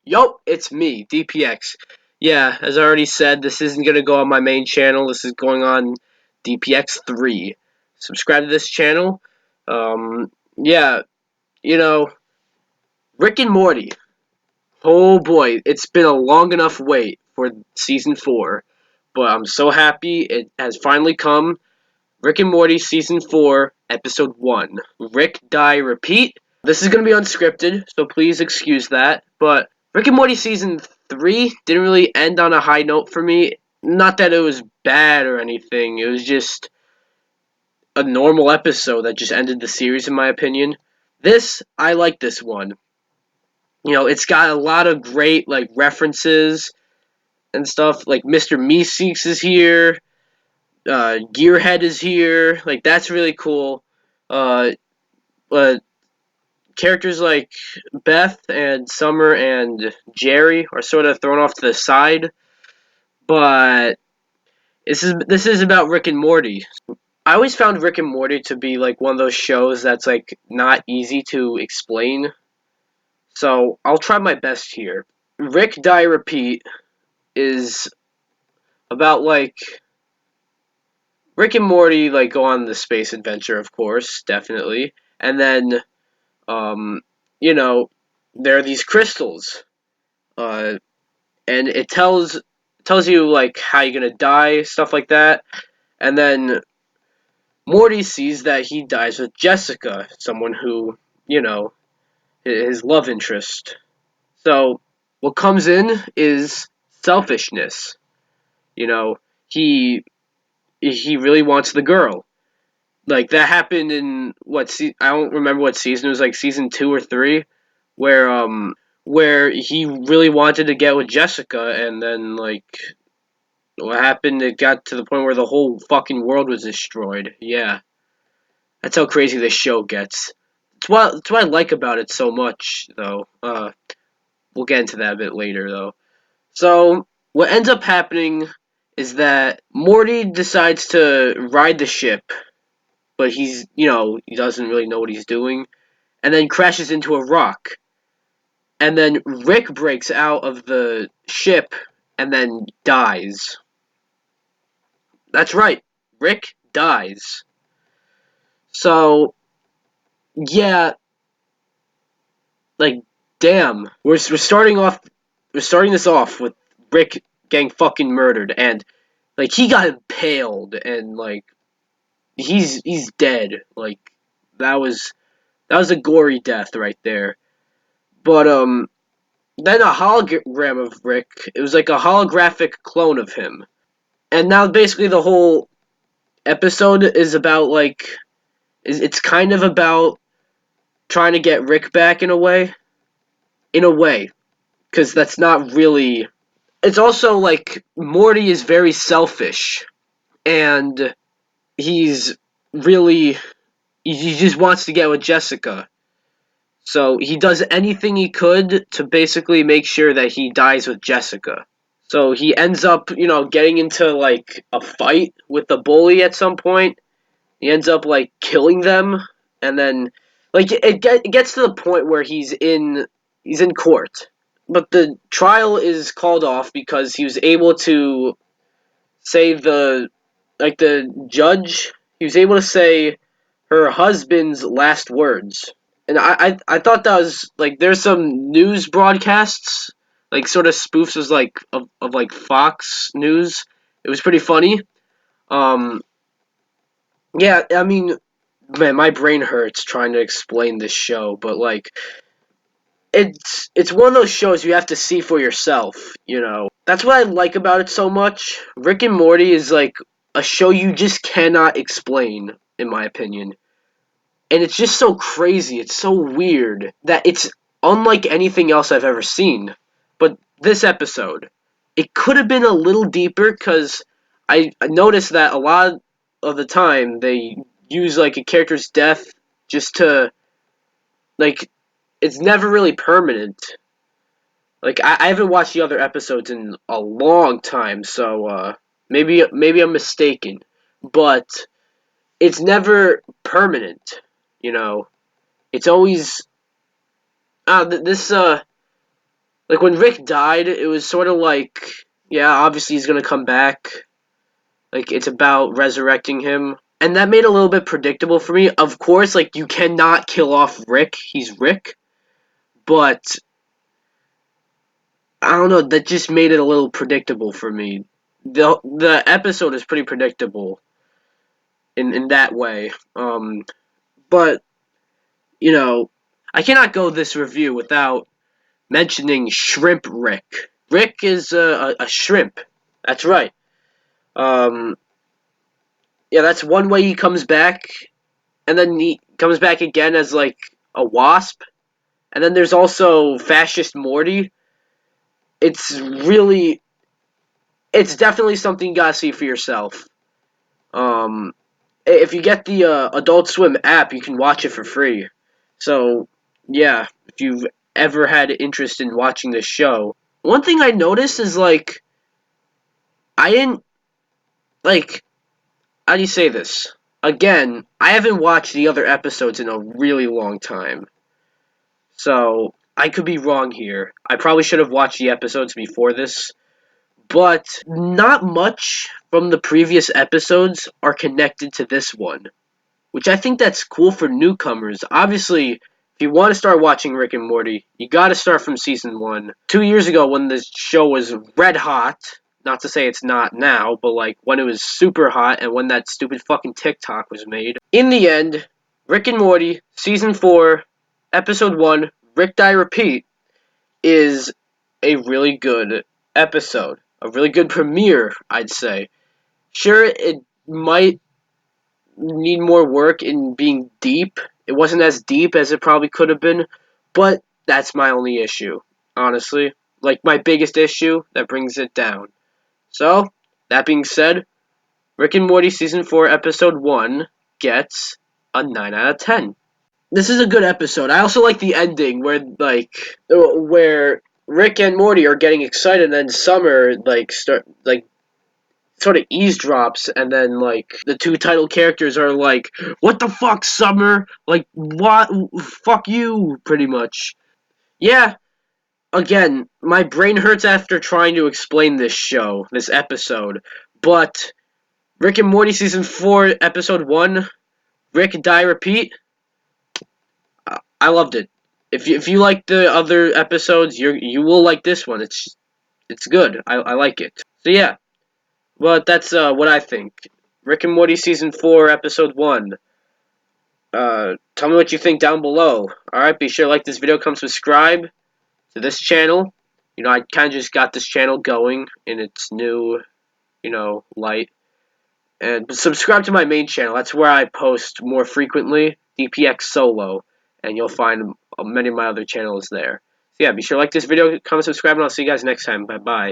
Yup, it's me, DPX. Yeah, as I already said, this isn't going to go on my main channel. This is going on DPX 3. Subscribe to this channel. Yeah, you know, Rick and Morty. Oh boy, it's been a long enough wait for season 4. But I'm so happy it has finally come. Rick and Morty season 4, episode 1. Rick, die, repeat. This is going to be unscripted, so please excuse that. But Rick and Morty season 3 didn't really end on a high note for me. Not that it was bad or anything, it was just a normal episode that just ended the series, in my opinion. I like this one. It's got a lot of great, references and stuff. Like, Mr. Meeseeks is here, Gearhead is here. Like, that's really cool. Uh, but characters like Beth and Summer and Jerry are sort of thrown off to the side, but this is about Rick and Morty. I always found Rick and Morty to be like one of those shows that's like not easy to explain. So I'll try my best here. Rick Die Repeat is about like Rick and Morty like go on the space adventure, of course, definitely. And then um you know, there are these crystals. Uh and it tells you like how you're gonna die, stuff like that. And then Morty sees that he dies with Jessica, someone who, you know, his love interest. So what comes in is selfishness. You know, he he really wants the girl. Like that happened in I don't remember what season. It was like season 2 or 3 where where he really wanted to get with Jessica, and then like what happened, it got to the point where the whole fucking world was destroyed. Yeah. That's how crazy this show gets. It's what I like about it so much, though. We'll get into that a bit later, though. So, what ends up happening is that Morty decides to ride the ship, but he doesn't really know what he's doing, and then crashes into a rock. And then Rick breaks out of the ship and then dies. That's right, Rick dies. So, yeah, like, damn, we're starting this off with Rick getting fucking murdered, and like he got impaled, and like he's dead. Like that was that was a gory death right there. But then a hologram of Rick. It was like a holographic clone of him, and now basically the whole episode is about it's kind of about trying to get Rick back in a way, because that's not really. It's also like Morty is very selfish, and he's really he just wants to get with Jessica. So he does anything he could to basically make sure that he dies with Jessica. So he ends up, getting into like a fight with the bully at some point. He ends up like killing them, and then like it gets to the point where he's in court, but the trial is called off because he was able to say the judge. He was able to say her husband's last words, and I thought that was like there's some news broadcasts like sort of spoofs was like of like Fox News. It was pretty funny. Um, yeah, I mean, man, my brain hurts trying to explain this show, but like it's one of those shows you have to see for yourself, you know. That's what I like about it so much. Rick and Morty is like a show you just cannot explain, in my opinion. And it's just so crazy, it's so weird that it's unlike anything else I've ever seen. But this episode, it could have been a little deeper because I noticed that a lot of the time they use like a character's death just to like it's never really permanent. Like I haven't watched the other episodes in a long time, so maybe I'm mistaken, but it's never permanent. You know, it's always this Like, when Rick died, it was sort of like, yeah, obviously he's gonna come back. Like, it's about resurrecting him. And that made it a little bit predictable for me. Of course, like, you cannot kill off Rick. He's Rick. But, I don't know, that just made it a little predictable for me. The episode is pretty predictable in that way. But, you know, I cannot go this review without mentioning Shrimp Rick. Rick is a shrimp. That's right. Um, yeah, that's one way he comes back, and then he comes back again as like a wasp. And then there's also Fascist Morty. It's really, it's definitely something you gotta see for yourself. Um, if you get the Adult Swim app, you can watch it for free. So, yeah, if you've ever had interest in watching this show, one thing I noticed is like I didn't like. How do you say this? Again, I haven't watched the other episodes in a really long time. So, I could be wrong here. I probably should have watched the episodes before this. But not much from the previous episodes are connected to this one, which I think that's cool for newcomers. Obviously, if you want to start watching Rick and Morty, you got to start from season 1. 2 years ago, when this show was red hot, not to say it's not now, but like when it was super hot and when that stupid fucking TikTok was made. In the end, Rick and Morty, season 4, episode 1, Rick Die Repeat, is a really good episode. A really good premiere, I'd say. Sure, it might need more work in being deep. It wasn't as deep as it probably could have been, but that's my only issue, honestly. Like, my biggest issue that brings it down. So, that being said, Rick and Morty Season 4, Episode 1 gets a 9 out of 10. This is a good episode. I also like the ending where Rick and Morty are getting excited and then Summer, sort of eavesdrops, and then like the two title characters are like, "What the fuck, Summer? Like, what? Fuck you," pretty much. Yeah. Again, my brain hurts after trying to explain this episode. But Rick and Morty season 4, episode 1, Rick Die Repeat. I loved it. If you like the other episodes, you will like this one. It's good. I like it. So yeah. Well, that's what I think. Rick and Morty Season 4, Episode 1. Tell me what you think down below. Alright, be sure to like this video, come subscribe to this channel. You know, I kind of just got this channel going in its new, light. And subscribe to my main channel. That's where I post more frequently, DPX Solo. And you'll find many of my other channels there. So yeah, be sure to like this video, comment, subscribe, and I'll see you guys next time. Bye-bye.